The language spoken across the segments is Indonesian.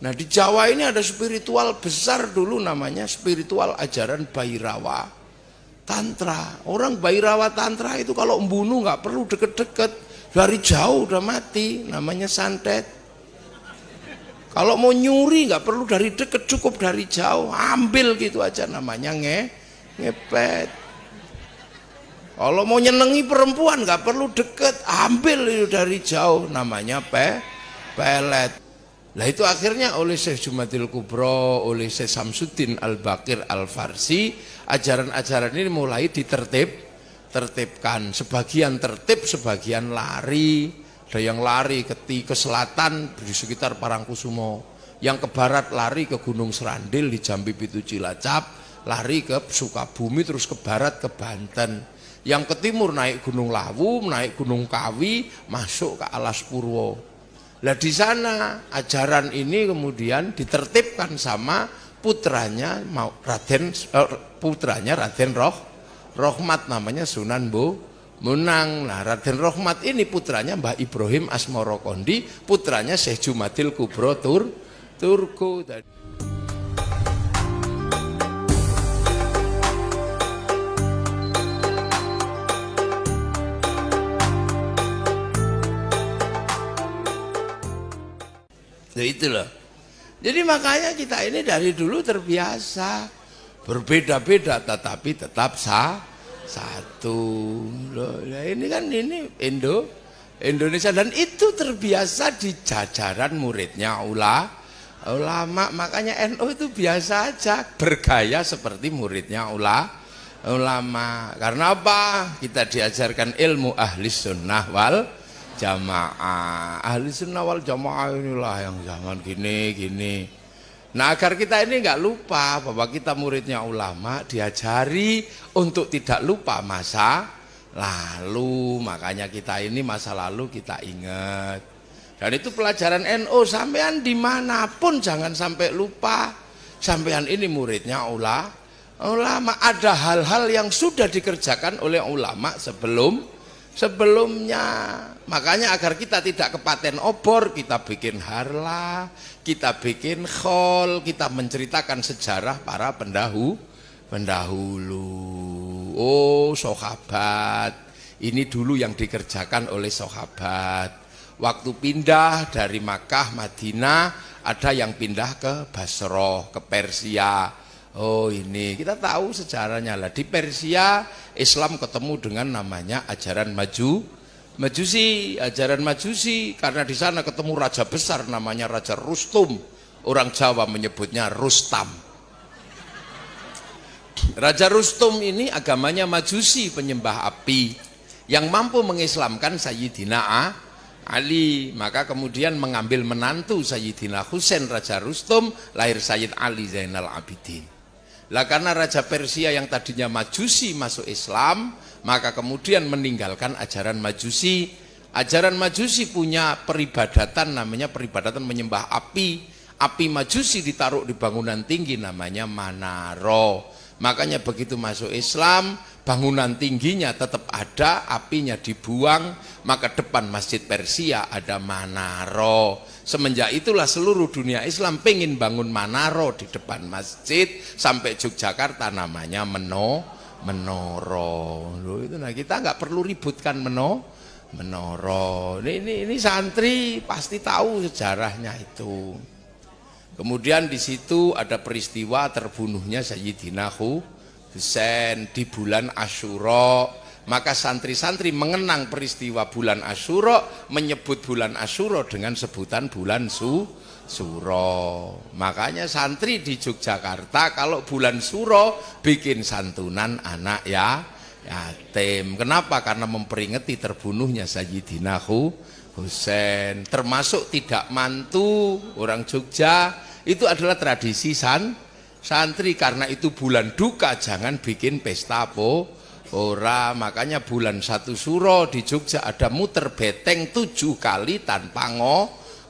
Nah di Jawa ini ada spiritual besar dulu namanya spiritual ajaran Bhairawa Tantra. Orang Bhairawa Tantra itu kalau membunuh nggak perlu deket-deket, dari jauh udah mati, namanya santet. Kalau mau nyuri nggak perlu dari deket, cukup dari jauh, ambil gitu aja, namanya ngepet. Kalau mau nyenengi perempuan nggak perlu deket, ambil itu dari jauh, namanya pelet. Nah itu akhirnya oleh Syekh Jumadil Kubro, oleh Syekh Samsuddin Al-Baqir Al-Farsi, ajaran-ajaran ini mulai tertibkan. Sebagian tertib, sebagian lari. Ada yang lari ke selatan di sekitar Parangkusumo, yang ke barat lari ke Gunung Serandil di Jambi Pitu Cilacap, lari ke Sukabumi terus ke barat ke Banten. Yang ke timur naik Gunung Lawu, naik Gunung Kawi, masuk ke Alas Purwo. Lah di sana ajaran ini kemudian ditertibkan sama putranya Raden Rohmat, namanya Sunan Bonang. Nah Raden Rohmat ini putranya Mbah Ibrahim Asmoro Kondi, putranya Syekh Jumadil Kubro Turko. Nah itulah. Jadi makanya kita ini dari dulu terbiasa berbeda-beda tetapi tetap satu. Loh, nah ini kan ini Indonesia, dan itu terbiasa di jajaran muridnya ulama. Makanya NU itu biasa aja bergaya seperti muridnya ulama. Karena apa? Kita diajarkan ilmu ahli sunnah wal jamaah. Ahli sunnah wal jamaah inilah yang zaman gini. Nah agar kita ini nggak lupa bahwa kita muridnya ulama, diajari untuk tidak lupa masa lalu. Makanya kita ini masa lalu kita ingat. Dan itu pelajaran NU, sampean dimanapun jangan sampai lupa. Sampean ini muridnya ulama. Ada hal-hal yang sudah dikerjakan oleh ulama sebelumnya. Makanya agar kita tidak kepaten obor, kita bikin harlah, kita bikin khol, kita menceritakan sejarah para pendahulu. Oh sahabat, ini dulu yang dikerjakan oleh sahabat. Waktu pindah dari Makkah Madinah, ada yang pindah ke Basrah, ke Persia. Oh ini kita tahu sejarahnya lah. Di Persia Islam ketemu dengan namanya ajaran Majusi, ajaran Majusi, karena di sana ketemu raja besar namanya Raja Rustum. Orang Jawa menyebutnya Rustam. Raja Rustum ini agamanya Majusi, penyembah api, yang mampu mengislamkan Sayyidina Ali. Maka kemudian mengambil menantu Sayyidina Husain Raja Rustum, lahir Sayyid Ali Zainal Abidin. Lah karena Raja Persia yang tadinya Majusi masuk Islam, maka kemudian meninggalkan ajaran Majusi. Ajaran Majusi punya peribadatan, namanya peribadatan menyembah api. Api Majusi ditaruh di bangunan tinggi, namanya Manaro. Makanya begitu masuk Islam, bangunan tingginya tetap ada, apinya dibuang, maka depan Masjid Persia ada Manaro. Semenjak itulah seluruh dunia Islam pengen bangun Manaro di depan masjid, sampai Yogyakarta namanya menoro. Loh, itu nah kita nggak perlu ributkan menoro. Ini santri pasti tahu sejarahnya itu. Kemudian di situ ada peristiwa terbunuhnya Sayyidina Husain di bulan Asyura. Maka santri-santri mengenang peristiwa bulan Asyura, menyebut bulan Asyura dengan sebutan bulan Suro. Makanya santri di Yogyakarta kalau bulan Suro bikin santunan anak yatim. Kenapa? Karena memperingati terbunuhnya Sayyidina Husain. Termasuk tidak mantu orang Jogja, itu adalah tradisi santri. Karena itu bulan duka, jangan bikin pesta makanya bulan 1 Suro di Jogja ada muter beteng 7 kali tanpa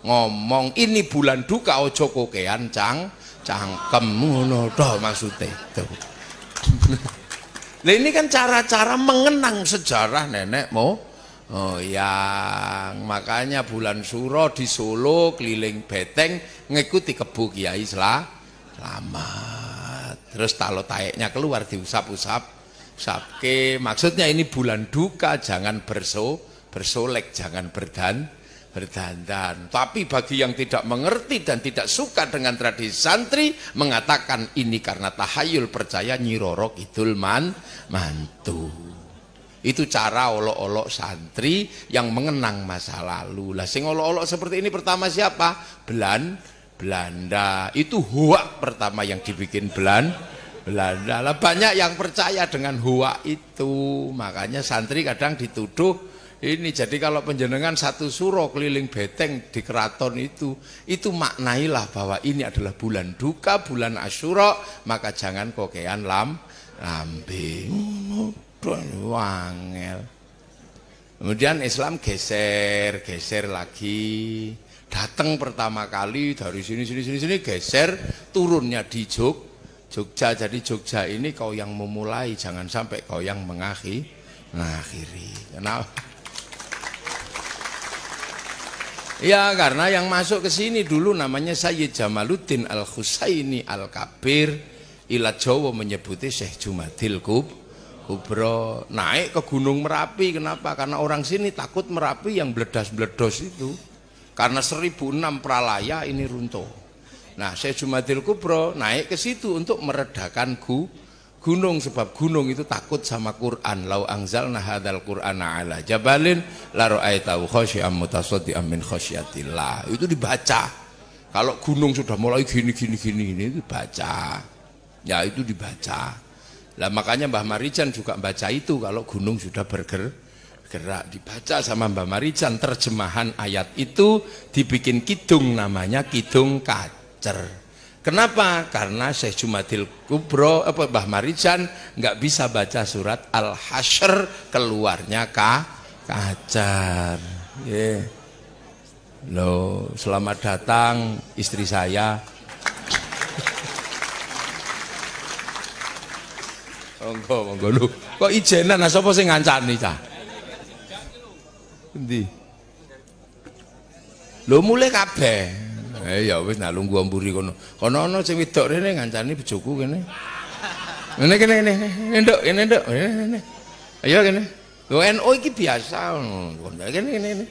ngomong. Ini bulan duka, ojo kokean cangkem ngono toh maksudnya itu. Nah ini kan cara-cara mengenang sejarah nenek Oh ya, makanya bulan Suro di Solo keliling beteng ngikuti kebu Kiai Slamet. Terus talo taeknya keluar diusap-usap, usapke. Maksudnya ini bulan duka, jangan bersolek, jangan berdandan. Tapi bagi yang tidak mengerti dan tidak suka dengan tradisi santri, mengatakan ini karena tahayul, percaya Nyi Roro Kidul mantu. Itu cara olok-olok santri yang mengenang masa lalu. Lah sing olok-olok seperti ini pertama siapa? Belanda. Itu hoak pertama yang dibikin Belanda. Lah banyak yang percaya dengan hoak itu. Makanya santri kadang dituduh ini. Jadi kalau panjenengan satu suro keliling beteng di keraton itu maknailah bahwa ini adalah bulan duka, bulan Asyura, maka jangan kokean lambing. Wangel. Kemudian Islam geser lagi. Datang pertama kali dari sini geser, turunnya di Jogja. Jadi Jogja ini kau yang memulai, jangan sampai kau yang mengakhiri. Kenapa? Ya karena yang masuk ke sini dulu namanya Sayyid Jamaluddin Al-Husaini Al-Kabir. Ila Jawa menyebutnya Syekh Jumadil Kubro, naik ke Gunung Merapi. Kenapa? Karena orang sini takut Merapi yang bledas-bledos itu. Karena 1006 pralaya ini runtuh. Nah, Syekh Jumadil Kubro naik ke situ untuk meredakan gunung, sebab gunung itu takut sama Quran. Lau anzalna hadzal qur'ana ala jabalin la ra'aitahu khasyi'an mutasaddian min khasyatillah. Itu dibaca. Kalau gunung sudah mulai gini itu baca. Ya itu dibaca. Lah makanya Mbah Marijan juga baca itu kalau gunung sudah bergerak, dibaca sama Mbah Marijan. Terjemahan ayat itu dibikin kidung, namanya Kidung Kacer. Kenapa? Karena Syekh Jumadil Kubro Mbah Marijan nggak bisa baca surat Al-Hasyr, keluarnya Kacer. Loh, selamat datang istri saya. Monggo lho. Kok ijenan sapa sing ngancani cah? Endi? Lho mulai kabeh. Ya wis nak lungguh mburi kono. Kono ana sing wedok rene ngancani bojoku kene. Kene. Nduk, nduk. Ayo kene. Lho NU iki biasa ngono. Kene.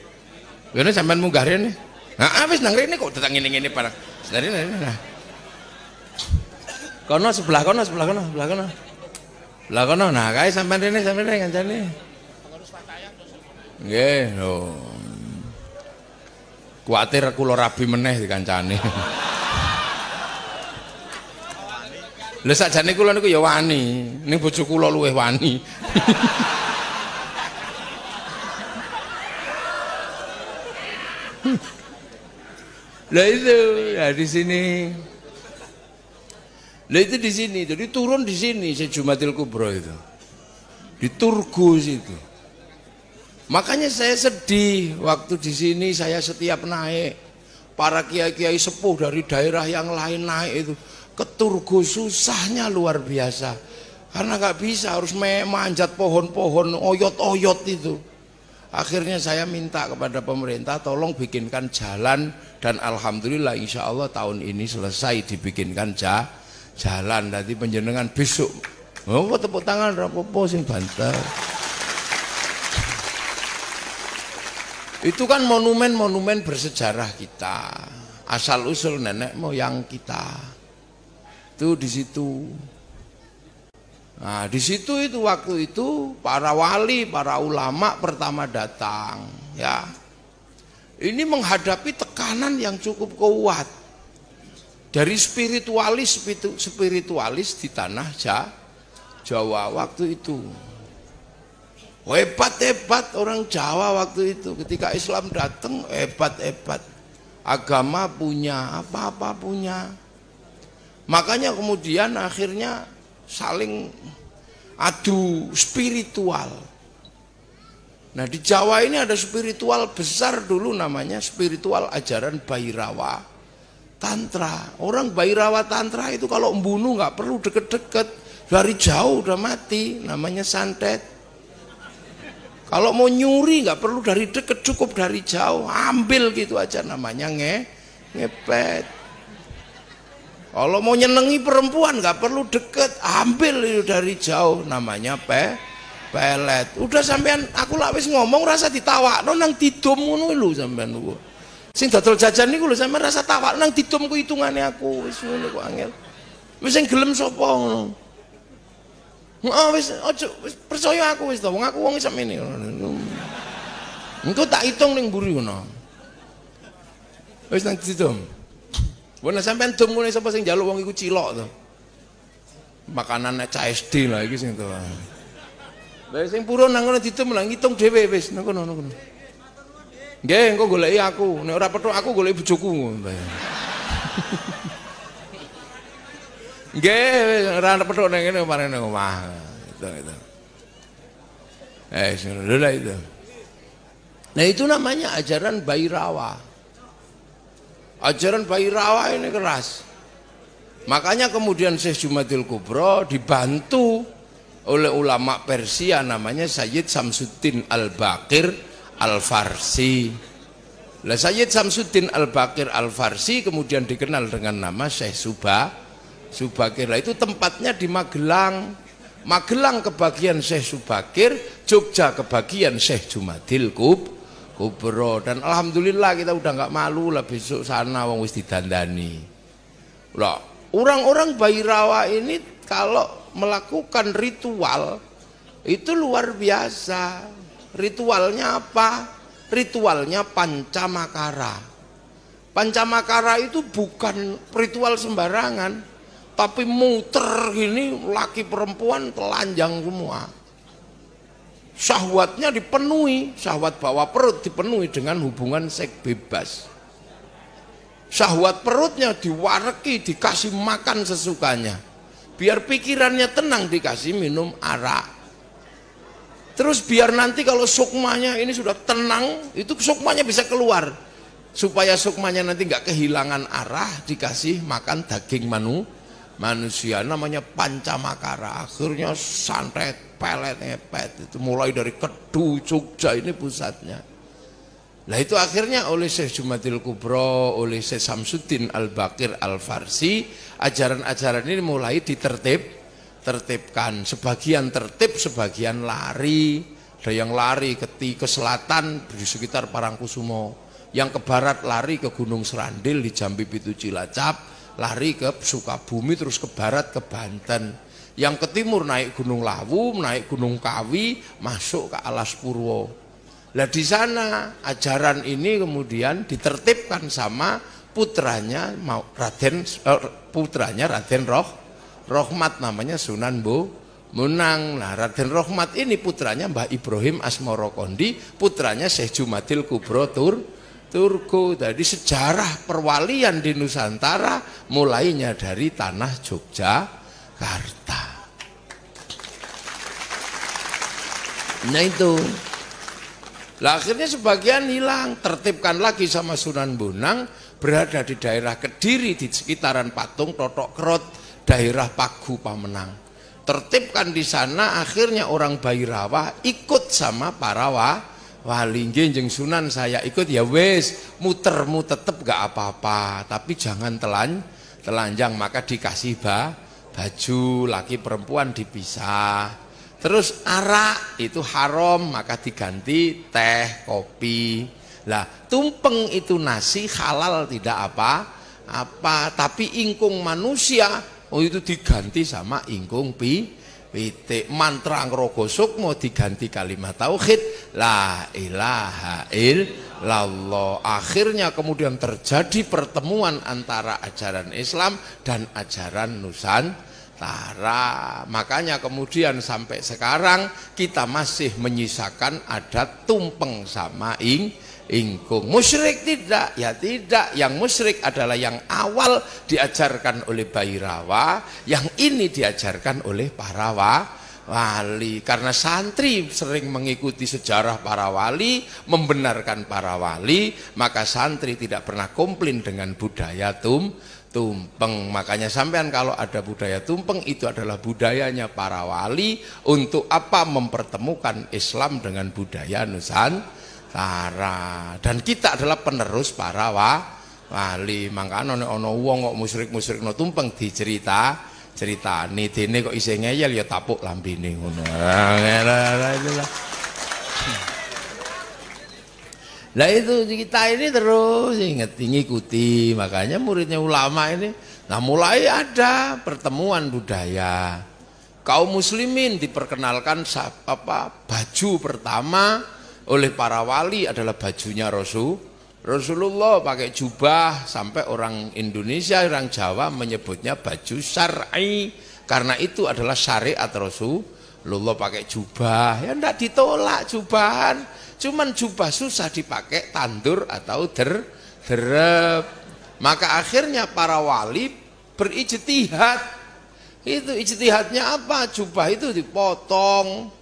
Kene sampean munggah rene. Heeh wis nang rene kok datang ngene-ngene barang. Nah. Kono sebelah kono. Lah kono nah kae sampean rene kancane. Nggih, lho. Kuwatir kula rabi meneh dikancane. Lha sakjane kula niku ya wani, ning bojo kula luwih wani. Lah itu ya di sini. Lah itu di sini, jadi turun di sini Syekh Jumadil Kubro itu. Di Turgu situ. Makanya saya sedih waktu di sini saya setiap naik para kiai-kiai sepuh dari daerah yang lain naik itu ke Turgu, susahnya luar biasa. Karena nggak bisa, harus manjat pohon-pohon oyot-oyot itu. Akhirnya saya minta kepada pemerintah tolong bikinkan jalan, dan alhamdulillah insya Allah tahun ini selesai dibikinkan jalan. Tadi penjenengan besok tepuk tangan rapopo sing banter. Itu kan monumen-monumen bersejarah kita, asal usul nenek moyang kita itu di situ. Nah di situ itu waktu itu para wali, para ulama pertama datang ya. Ini menghadapi tekanan yang cukup kuat dari spiritualis di tanah Jawa waktu itu. Hebat orang Jawa waktu itu, ketika Islam datang hebat. Agama punya, apa-apa punya. Makanya kemudian akhirnya saling adu spiritual. Nah di Jawa ini ada spiritual besar dulu, namanya spiritual ajaran Bhairawa Tantra. Orang Bhairawa Tantra itu kalau membunuh nggak perlu deket-deket, dari jauh udah mati, namanya santet. Kalau mau nyuri nggak perlu dari dekat, cukup dari jauh, ambil gitu aja, namanya ngepet. Kalau mau nyenengi perempuan nggak perlu deket, ambil itu dari jauh, namanya pelet. Udah sampean aku lak wis ngomong rasa ditawakno nang didom ngono lho sampean niku. Sing dodol jajan niku lho sampean rasa tawak nang didom ku hitungane aku wis ngono kok angel. Wis sing gelem sapa ngono. Heeh wis aja percaya aku wis to, wong aku wong semene. Engko tak hitung ning mburi ngono. Wis nang didom. Wong sampean dom ngene sapa sing njaluk wong iku cilok to. Makanan CSD lah iki sing to. Lah sing purun nang ngono didom lah ngitung dhewe wis nang kono. Nggih, engko goleki aku. Nek ora petuk aku goleki bojoku. Nggih, ora petuk nang ngene kemarin nang omah. Itu. Sudah itu. Nah, itu namanya ajaran Bhairawa. Ajaran Bhairawa ini keras. Makanya kemudian Syekh Jumadil Kubro dibantu oleh ulama Persia namanya Sayyid Samsuddin Al-Baqir Al-Farsi. Lah Sayyid Samsuddin Al-Baqir Al-Farsi kemudian dikenal dengan nama Syekh Subakir. Lah itu tempatnya di Magelang. Magelang kebagian Syekh Subakir, Jogja kebagian Syekh Jumadil Kubro. Dan alhamdulillah kita udah nggak malu lah besok sana wong wis didandani. Lah orang-orang Bhairawa ini kalau melakukan ritual itu luar biasa. Ritualnya apa? Ritualnya pancamakara. Pancamakara itu bukan ritual sembarangan, tapi muter gini, laki perempuan telanjang semua. Syahwatnya dipenuhi, syahwat bawah perut dipenuhi dengan hubungan seks bebas. Syahwat perutnya diwareki, dikasih makan sesukanya. Biar pikirannya tenang dikasih minum arak. Terus biar nanti kalau sukmanya ini sudah tenang, itu sukmanya bisa keluar. Supaya sukmanya nanti nggak kehilangan arah, dikasih makan daging manusia, namanya pancamakara. Akhirnya santet, pelet, ngepet. Itu mulai dari Kedu, Jogja ini pusatnya. Nah itu akhirnya oleh Syekh Jumadil Kubro, oleh Syekh Samsuddin Al-Baqir Al-Farsi, ajaran-ajaran ini mulai tertibkan, sebagian tertib, sebagian lari. Ada yang lari ke selatan di sekitar Parangkusumo, yang ke barat lari ke Gunung Serandil di Jambi Pitu Cilacap, lari ke Sukabumi terus ke barat ke Banten, yang ke timur naik Gunung Lawu, naik Gunung Kawi, masuk ke Alas Purwo. Nah di sana ajaran ini kemudian ditertibkan sama putranya Raden Rohmat, namanya Sunan Bonang. Nah Raden Rohmat ini putranya Mbah Ibrahim Asmoro Kondi, putranya Syekh Jumadil Kubro Turko. Jadi sejarah perwalian di Nusantara mulainya dari tanah Yogyakarta. Nah itu. Lah akhirnya sebagian hilang, tertibkan lagi sama Sunan Bonang, berada di daerah Kediri di sekitaran Patung Totok Kerot, daerah Pagu Pamenang. Tertibkan di sana, akhirnya orang Bhairawa ikut sama para wali. Jenjeng Sunan saya ikut, ya wes mutermu tetep gak apa-apa, tapi jangan telanjang. Maka dikasih baju, laki perempuan dipisah. Terus arak itu haram, maka diganti teh, kopi. Lah tumpeng itu nasi halal tidak apa-apa, tapi ingkung manusia itu diganti sama ingkung pitik. Mantra Ngrogo Sukmo diganti kalimat tauhid la ilaha illallah. Akhirnya kemudian terjadi pertemuan antara ajaran Islam dan ajaran Nusantara. Makanya kemudian sampai sekarang kita masih menyisakan adat tumpeng sama ingkung. Musyrik tidak, ya tidak. Yang musyrik adalah yang awal diajarkan oleh Bhairawa, yang ini diajarkan oleh para wali. Karena santri sering mengikuti sejarah para wali, membenarkan para wali, maka santri tidak pernah komplain dengan budaya tumpeng. Makanya sampean kalau ada budaya tumpeng itu adalah budayanya para wali untuk apa? Mempertemukan Islam dengan budaya Nusantara. Dan kita adalah penerus para wali. Makanya ono wong kok musyrik no tumpeng diceritani dene kok isih ngeyel ya tapuk lambene ngono. Lah itu kita ini terus ingat ngikuti, makanya muridnya ulama ini. Nah mulai ada pertemuan budaya. Kaum muslimin diperkenalkan baju pertama oleh para wali adalah bajunya Rasulullah pakai jubah, sampai orang Indonesia, orang Jawa menyebutnya baju syar'i karena itu adalah syariat Rasulullah pakai jubah. Ya enggak ditolak jubahan. Cuman jubah susah dipakai tandur atau derep. Maka akhirnya para wali berijtihad. Itu ijtihadnya apa? Jubah itu dipotong.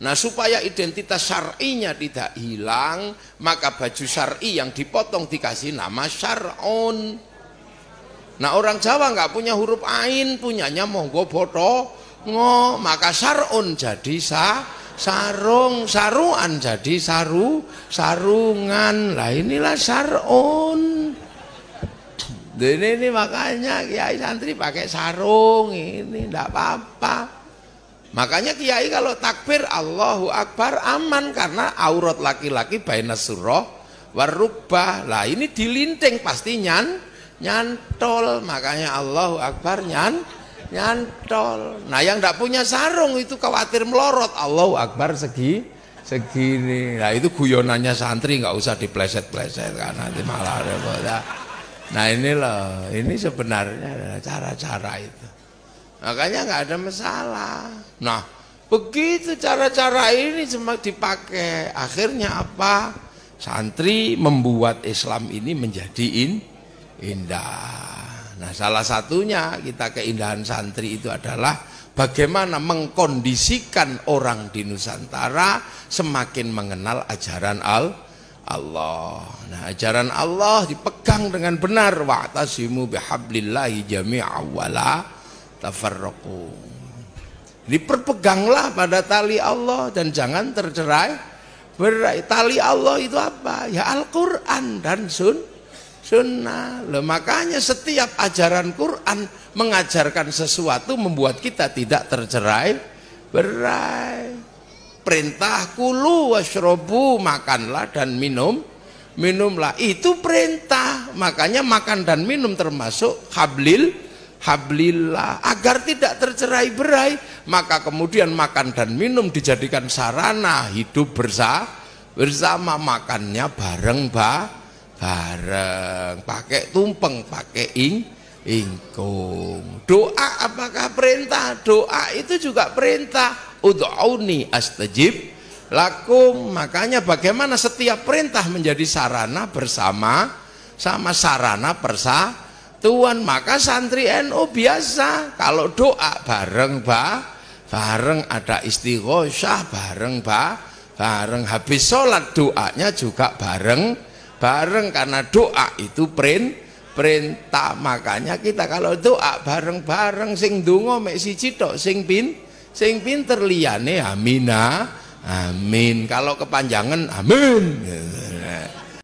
Nah supaya identitas syar'inya tidak hilang, maka baju syar'i yang dipotong dikasih nama syar'un. Nah orang Jawa nggak punya huruf ain, punyanya monggo botongo, maka syar'un jadi sarung, saruan jadi sarungan. Lah inilah syar'un. Ini makanya kiai santri pakai sarung ini ndak apa-apa. Makanya kiai kalau takbir Allahu Akbar aman karena aurat laki-laki baina surah warubah. Lah ini dilinting pasti nyantol. Makanya Allahu Akbar nyantol. Nah yang tidak punya sarung itu khawatir melorot. Allahu Akbar segini. Nah itu guyonannya santri, nggak usah dipleset-pleset kan nanti malah repot. Nah ini loh, ini sebenarnya cara-cara itu. Makanya nggak ada masalah. Nah begitu cara-cara ini cuma dipakai. Akhirnya apa? Santri membuat Islam ini menjadi indah. Nah salah satunya kita keindahan santri itu adalah bagaimana mengkondisikan orang di Nusantara semakin mengenal ajaran Allah. Nah ajaran Allah dipegang dengan benar. Wa'tasimu bihablillahi jami'an wala tafarraqu. Diperpeganglah pada tali Allah dan jangan tercerai-berai. Tali Allah itu apa? Ya Al-Quran dan sunnah. Loh, makanya setiap ajaran Quran mengajarkan sesuatu membuat kita tidak tercerai-berai. Perintah kulu washrobu, makanlah dan minumlah, itu perintah. Makanya makan dan minum termasuk hablillah agar tidak tercerai-berai. Maka kemudian makan dan minum dijadikan sarana hidup bersama. Makannya bareng pakai tumpeng, pakai ingkung. Doa apakah perintah? Doa itu juga perintah. Ud'auni astajib lakum. Makanya bagaimana setiap perintah menjadi sarana bersama sama sarana persatuan. Maka santri NU biasa kalau doa bareng ada istighosah bareng habis sholat doanya juga bareng karena doa itu perintah. Makanya kita kalau doa bareng sing ndonga mek siji tok sing pinter liyane amina amin. Kalau kepanjangan amin.